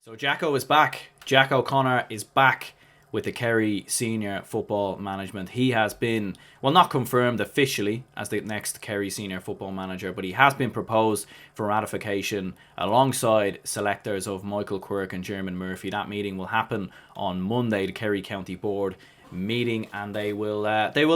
So Jacko is back. Jack O'Connor is back with the Kerry Senior Football Management. He has been, well, not confirmed officially as the next Kerry Senior Football Manager, but he has been proposed for ratification alongside selectors of Michael Quirk and German Murphy. That meeting will happen on Monday, the Kerry County Board meeting, and they will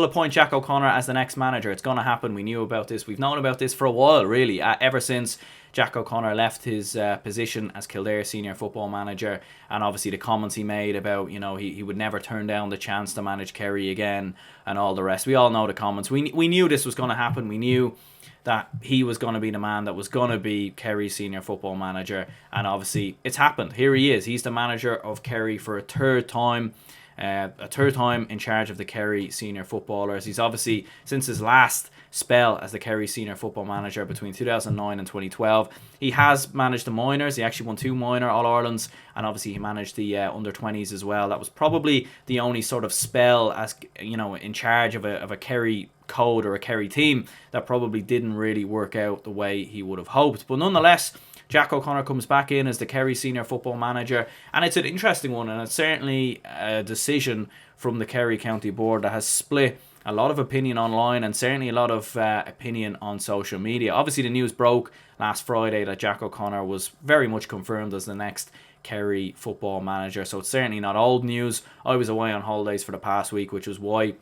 appoint Jack O'Connor as the next manager. It's going to happen. We knew about this. We've known about this for a while, really, ever since Jack O'Connor left his position as Kildare Senior Football Manager, and obviously the comments he made about, he would never turn down the chance to manage Kerry again and all the rest. We all know the comments. We knew this was going to happen. We knew that he was going to be the man that was going to be Kerry's Senior Football Manager, and obviously it's happened. Here he is. He's the manager of Kerry for a third time in charge of the Kerry Senior Footballers. He's obviously, since his last spell as the Kerry Senior Football Manager between 2009 and 2012, he has managed the minors. He actually won 2 minor All-Irelands, and obviously he managed the under-20s as well. That was probably the only sort of spell as, in charge of a Kerry code or a Kerry team that probably didn't really work out the way he would have hoped. But nonetheless, Jack O'Connor comes back in as the Kerry Senior Football Manager, and it's an interesting one, and it's certainly a decision from the Kerry County Board that has split a lot of opinion online and certainly a lot of opinion on social media. Obviously, the news broke last Friday that Jack O'Connor was very much confirmed as the next Kerry Football Manager, so it's certainly not old news. I was away on holidays for the past week, which was why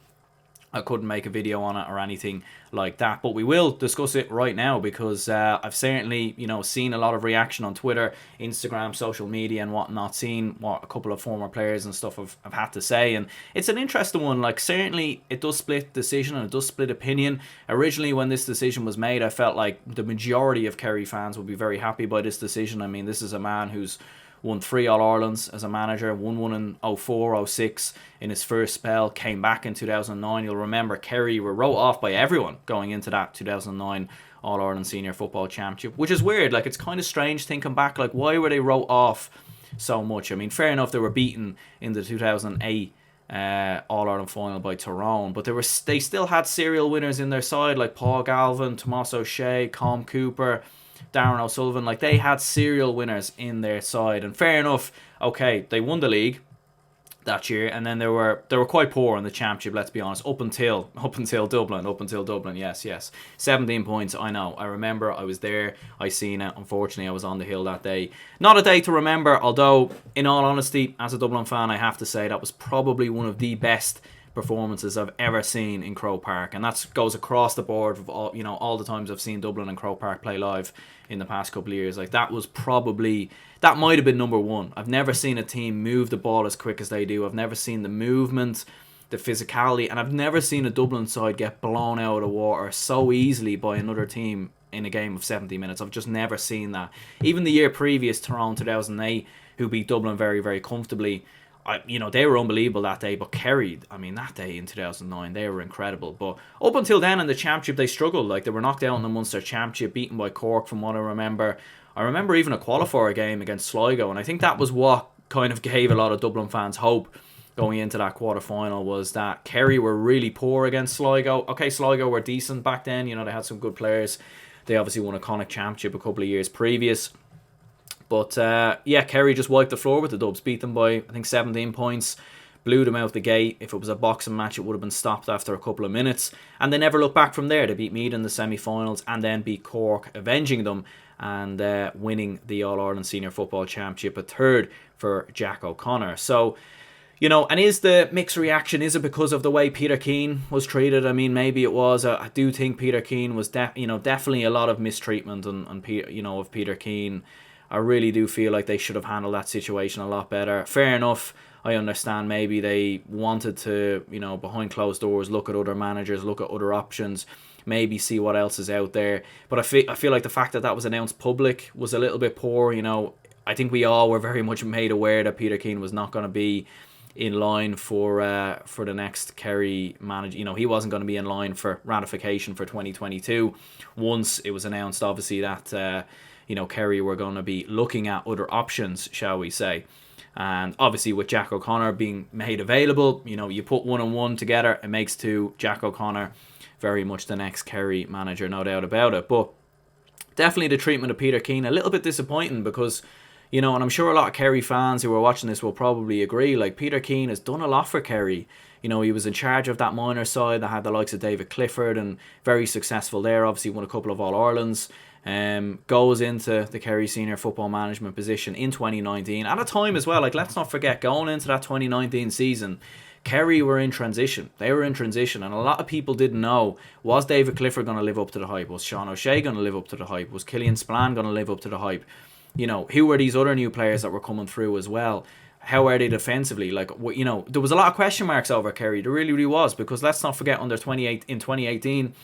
I couldn't make a video on it or anything like that, but we will discuss it right now because I've certainly, seen a lot of reaction on Twitter, Instagram, social media and whatnot, seen what a couple of former players and stuff have had to say, and it's an interesting one. Like, certainly it does split decision and it does split opinion. Originally, when this decision was made, I felt like the majority of Kerry fans would be very happy by this decision. I mean, this is a man who's won 3 All-Irelands as a manager, won one in 04, 06 in his first spell, came back in 2009. You'll remember Kerry were wrote off by everyone going into that 2009 All-Ireland Senior Football Championship, which is weird. Like, it's kind of strange thinking back. Like, why were they wrote off so much? I mean, fair enough, they were beaten in the 2008 All-Ireland final by Tyrone, but they still had serial winners in their side, like Paul Galvin, Tomas O'Shea, Com Cooper, Darren O'Sullivan. Like, they had serial winners in their side, and fair enough, okay, they won the league that year, and then they were quite poor in the championship, let's be honest, up until Dublin. Yes, 17 points. I know, I remember, I was there, I seen it. Unfortunately, I was on the hill that day. Not a day to remember, although in all honesty, as a Dublin fan, I have to say that was probably one of the best performances I've ever seen in Croke Park, and that goes across the board of all the times I've seen Dublin and Croke Park play live in the past couple of years. Like, that might have been number one. I've never seen a team move the ball as quick as they do. I've never seen the movement, the physicality, and I've never seen a Dublin side get blown out of the water so easily by another team in a game of 70 minutes. I've just never seen that. Even the year previous, Tyrone 2008, who beat Dublin very, very comfortably, they were unbelievable that day, but Kerry, I mean, that day in 2009, they were incredible. But up until then in the championship, they struggled. Like, they were knocked out in the Munster Championship, beaten by Cork from what I remember. I remember even a qualifier game against Sligo, and I think that was what kind of gave a lot of Dublin fans hope going into that quarter-final, was that Kerry were really poor against Sligo. Okay, Sligo were decent back then, they had some good players. They obviously won a Connacht Championship a couple of years previous. But, Kerry just wiped the floor with the Dubs, beat them by, I think, 17 points, blew them out the gate. If it was a boxing match, it would have been stopped after a couple of minutes. And they never looked back from there. They beat Meath in the semi-finals and then beat Cork, avenging them and winning the All-Ireland Senior Football Championship, a third for Jack O'Connor. So, and is the mixed reaction, is it because of the way Peter Keane was treated? I mean, maybe it was. I do think Peter Keane was, definitely a lot of mistreatment of Peter Keane. I really do feel like they should have handled that situation a lot better. Fair enough, I understand maybe they wanted to, behind closed doors, look at other managers, look at other options, maybe see what else is out there. But I feel like the fact that was announced public was a little bit poor. I think we all were very much made aware that Peter Keane was not going to be in line for the next Kerry manager. He wasn't going to be in line for ratification for 2022. Once it was announced, obviously, that Kerry were going to be looking at other options, shall we say. And obviously with Jack O'Connor being made available, you put 1 and 1 together, it makes 2. Jack O'Connor, very much the next Kerry manager, no doubt about it. But definitely the treatment of Peter Keane, a little bit disappointing because, You know, and I'm sure a lot of Kerry fans who are watching this will probably agree. Like, Peter Keane has done a lot for Kerry. You know, he was in charge of that minor side that had the likes of David Clifford and very successful there. Obviously won a couple of All-Irelands. Goes into the Kerry senior football management position in 2019. At a time as well, like, let's not forget, going into that 2019 season, Kerry were in transition. They were in transition, and a lot of people didn't know, was David Clifford going to live up to the hype? Was Sean O'Shea going to live up to the hype? Was Killian Spillane going to live up to the hype? You know, who were these other new players that were coming through as well? How are they defensively? Like, you know, there was a lot of question marks over Kerry. There really, really was, because let's not forget, in 2018,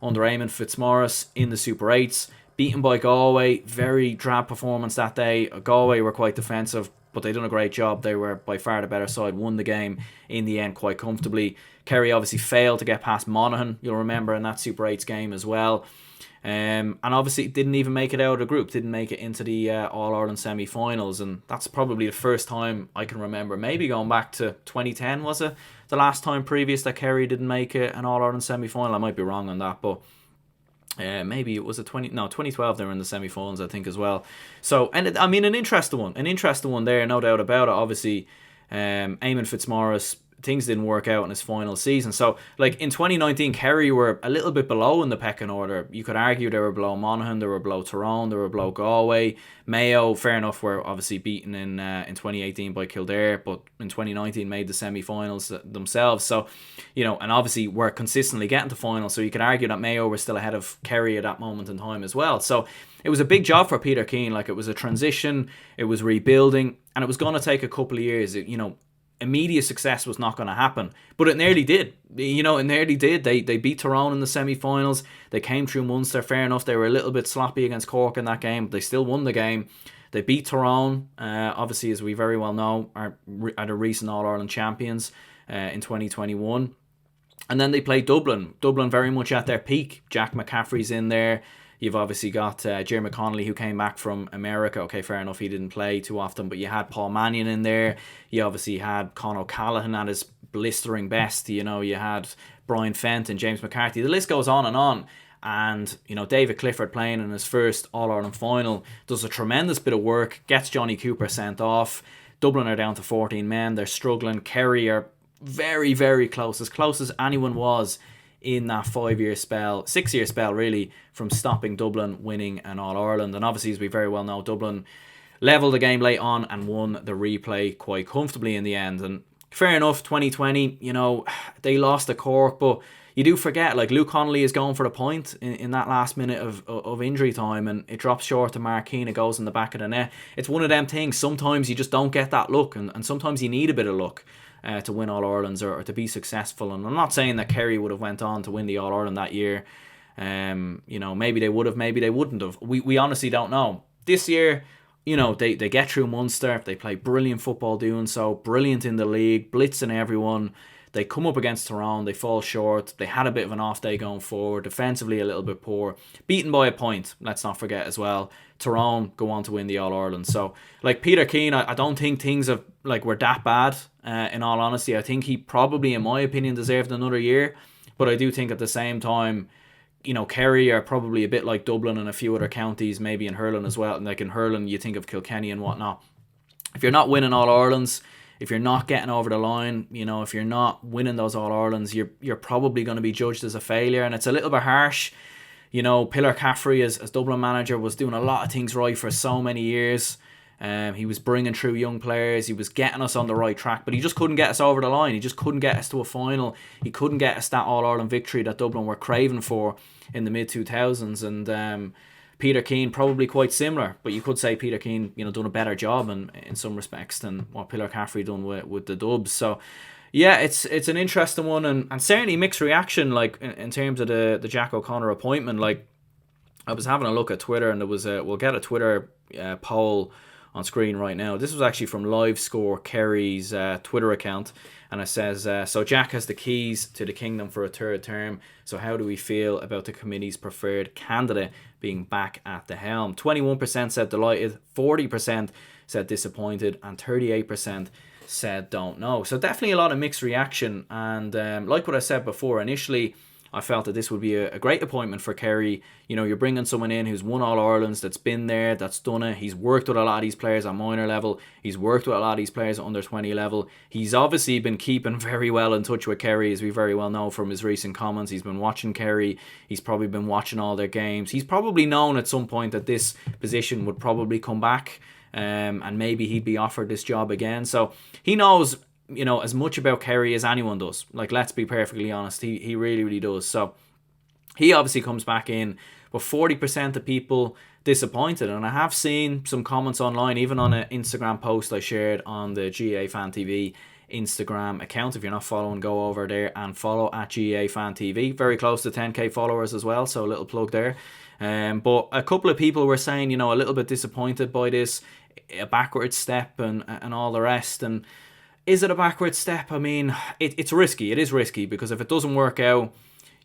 under Eamon Fitzmaurice in the Super 8s, beaten by Galway, very drab performance that day. Galway were quite defensive, but they done a great job. They were by far the better side, won the game in the end quite comfortably. Kerry obviously failed to get past Monaghan, you'll remember, in that Super 8s game as well. And obviously didn't even make it out of the group, didn't make it into the All-Ireland semi-finals, and that's probably the first time I can remember, maybe going back to 2010, was it? The last time previous that Kerry didn't make it an All-Ireland semi-final. I might be wrong on that, but maybe it was 2012 they were in the semi-finals, I think, as well. So, and I mean, an interesting one there, no doubt about it. Obviously, Eamon Fitzmaurice, things didn't work out in his final season. So, like, in 2019, Kerry were a little bit below in the pecking order. You could argue they were below Monaghan, they were below Tyrone, they were below Galway. Mayo, fair enough, were obviously beaten in 2018 by Kildare, but in 2019 made the semi-finals themselves. So, you know, and obviously were consistently getting to finals. So you could argue that Mayo were still ahead of Kerry at that moment in time as well. So it was a big job for Peter Keane. Like, it was a transition, it was rebuilding, and it was going to take a couple of years. You know, immediate success was not going to happen, but it nearly did. You know, it nearly did. They beat Tyrone in the semi-finals. They came through Munster. Fair enough, they were a little bit sloppy against Cork in that game, but they still won the game. They beat Tyrone, obviously, as we very well know, are the recent All-Ireland champions in 2021. And then they played Dublin. Dublin very much at their peak. Jack McCaffrey's in there. You've obviously got Jeremy Connolly, who came back from America. Okay, fair enough, he didn't play too often, but you had Paul Mannion in there. You obviously had Con O'Callaghan at his blistering best. You know, you had Brian Fent and James McCarthy. The list goes on. And, you know, David Clifford playing in his first All-Ireland final does a tremendous bit of work, gets Johnny Cooper sent off. Dublin are down to 14 men. They're struggling. Kerry are very, very close as anyone was in that 6-year spell really, from stopping Dublin winning an All-Ireland. And obviously, as we very well know, Dublin levelled the game late on and won the replay quite comfortably in the end. And fair enough, 2020, you know, they lost to Cork, but you do forget, like, Luke Connolly is going for the point in that last minute of injury time, and it drops short to Mark Keane. It goes in the back of the net. It's one of them things. Sometimes you just don't get that luck, and sometimes you need a bit of luck to win All-Irelands or to be successful. And I'm not saying that Kerry would have went on to win the All-Ireland that year. You know, maybe they would have, maybe they wouldn't have. We honestly don't know. This year, you know, they get through Munster. They play brilliant football doing so. Brilliant in the league, blitzing everyone. They come up against Tyrone, they fall short. They had a bit of an off day going forward. Defensively, a little bit poor. Beaten by a point, let's not forget as well. Tyrone go on to win the All-Ireland. So, like, Peter Keane, I don't think things have, like, were that bad, in all honesty. I think he probably, in my opinion, deserved another year. But I do think at the same time, you know, Kerry are probably a bit like Dublin and a few other counties, maybe in hurling as well. And like in hurling, you think of Kilkenny and whatnot. If you're not winning All-Irelands, if you're not getting over the line, you know, if you're not winning those All-Irelands, you're probably going to be judged as a failure. And it's a little bit harsh. You know, Pillar Caffrey as Dublin manager was doing a lot of things right for so many years. He was bringing through young players. He was getting us on the right track, but he just couldn't get us over the line. He just couldn't get us to a final. He couldn't get us that All-Ireland victory that Dublin were craving for in the mid-2000s. And Peter Keane, probably quite similar, but you could say Peter Keane, you know, done a better job in some respects than what Pillar Caffrey done with the Dubs. So, yeah, it's an interesting one, and certainly mixed reaction, like, in terms of the Jack O'Connor appointment. Like, I was having a look at Twitter, and there was we'll get a Twitter poll on screen right now. This was actually from LiveScore Kerry's Twitter account, and it says, so Jack has the keys to the kingdom for a third term, so how do we feel about the committee's preferred candidate being back at the helm? 21% said delighted, 40% said disappointed, and 38% said don't know. So definitely a lot of mixed reaction, and like what I said before, initially I felt that this would be a great appointment for Kerry. You know, you're bringing someone in who's won All-Irelands, that's been there, that's done it. He's worked with a lot of these players at minor level. He's worked with a lot of these players at under 20 level. He's obviously been keeping very well in touch with Kerry, as we very well know from his recent comments. He's been watching Kerry. He's probably been watching all their games. He's probably known at some point that this position would probably come back, and maybe he'd be offered this job again. So he knows, you know, as much about Kerry as anyone does. Like, let's be perfectly honest, he really, really does. So he obviously comes back in, but 40% of people disappointed. And I have seen some comments online, even on an Instagram post I shared on the GAA Fan TV Instagram account. If you're not following, go over there and follow at GAA Fan TV. Very close to 10k followers as well, so a little plug there. But a couple of people were saying, you know, a little bit disappointed by this, a backward step and all the rest. And is it a backward step? I mean, it's risky. It is risky, because if it doesn't work out,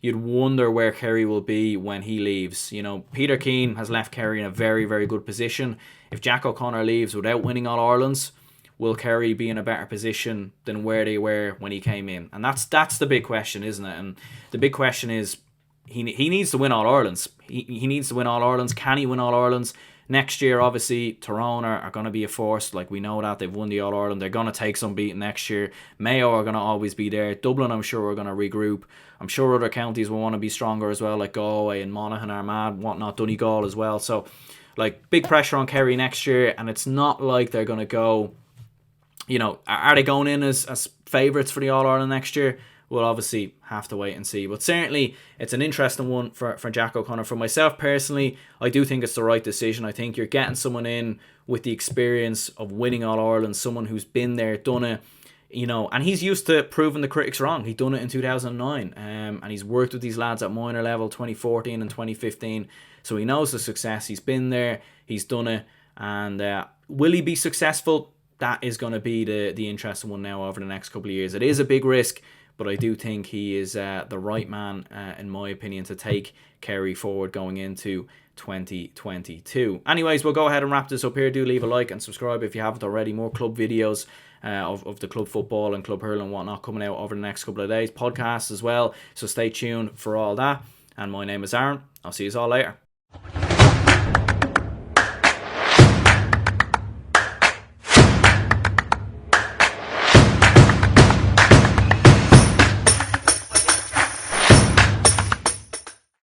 you'd wonder where Kerry will be when he leaves. You know, Peter Keane has left Kerry in a very, very good position. If Jack O'Connor leaves without winning All-Irelands, will Kerry be in a better position than where they were when he came in? And that's the big question, isn't it? And the big question is, he needs to win All-Irelands. He needs to win All-Irelands. Can he win All-Irelands? Next year, obviously, Tyrone are going to be a force. Like, we know that. They've won the All-Ireland. They're going to take some beating next year. Mayo are going to always be there. Dublin, I'm sure, are going to regroup. I'm sure other counties will want to be stronger as well, like Galway and Monaghan, Armagh, whatnot, Donegal as well. So, like, big pressure on Kerry next year, and it's not like they're going to go, you know, are they going in as favourites for the All-Ireland next year? We'll obviously have to wait and see. But certainly, it's an interesting one for Jack O'Connor. For myself personally, I do think it's the right decision. I think you're getting someone in with the experience of winning All-Ireland, someone who's been there, done it, you know, and he's used to proving the critics wrong. He done it in 2009, and he's worked with these lads at minor level 2014 and 2015, so he knows the success. He's been there, he's done it, and will he be successful? That is going to be the interesting one now over the next couple of years. It is a big risk, but I do think he is the right man, in my opinion, to take Kerry forward going into 2022. Anyways, we'll go ahead and wrap this up here. Do leave a like and subscribe if you haven't already. More club videos of the club football and club hurling and whatnot coming out over the next couple of days. Podcasts as well, so stay tuned for all that. And my name is Aaron. I'll see you all later.